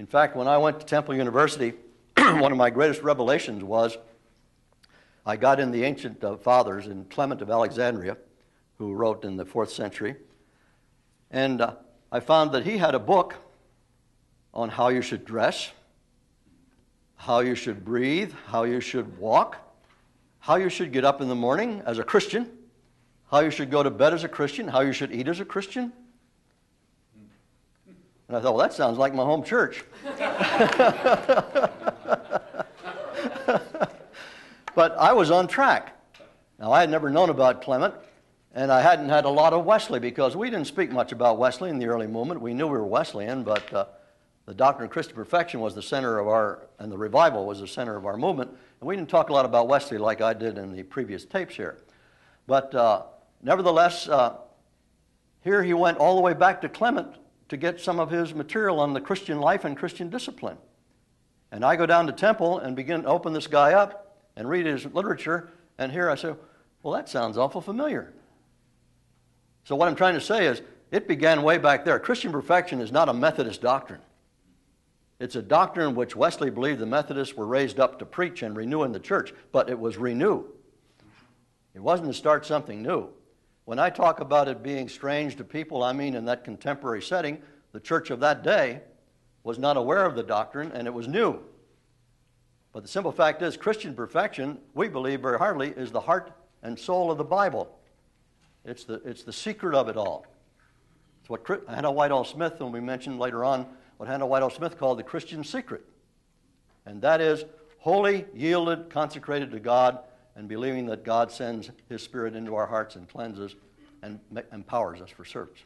In fact, when I went to Temple University, one of my greatest revelations was I got in the ancient fathers, in Clement of Alexandria, who wrote in the 4th century, and I found that he had a book on how you should dress, how you should breathe, how you should walk, how you should get up in the morning as a Christian, how you should go to bed as a Christian, how you should eat as a Christian. And I thought, well, that sounds like my home church. But I was on track. Now, I had never known about Clement, and I hadn't had a lot of Wesley, because we didn't speak much about Wesley in the early movement. We knew we were Wesleyan, but the doctrine of Christian perfection was the center of and the revival was the center of our movement. And we didn't talk a lot about Wesley like I did in the previous tapes here. But nevertheless, here he went all the way back to Clement to get some of his material on the Christian life and Christian discipline. And I go down to Temple and begin to open this guy up and read his literature, and here I say, well, that sounds awful familiar. So what I'm trying to say is, it began way back there. Christian perfection is not a Methodist doctrine. It's a doctrine which Wesley believed the Methodists were raised up to preach and renew in the church, but it was renew. It wasn't to start something new. When I talk about it being strange to people, I mean in that contemporary setting, the church of that day was not aware of the doctrine, and it was new. But the simple fact is, Christian perfection, we believe very hardly, is the heart and soul of the Bible. It's the secret of it all. It's what Hannah Whitall Smith, when we mentioned later on, what Hannah Whitall Smith called the Christian secret. And that is wholly yielded, consecrated to God, and believing that God sends His Spirit into our hearts and cleanses and empowers us for service.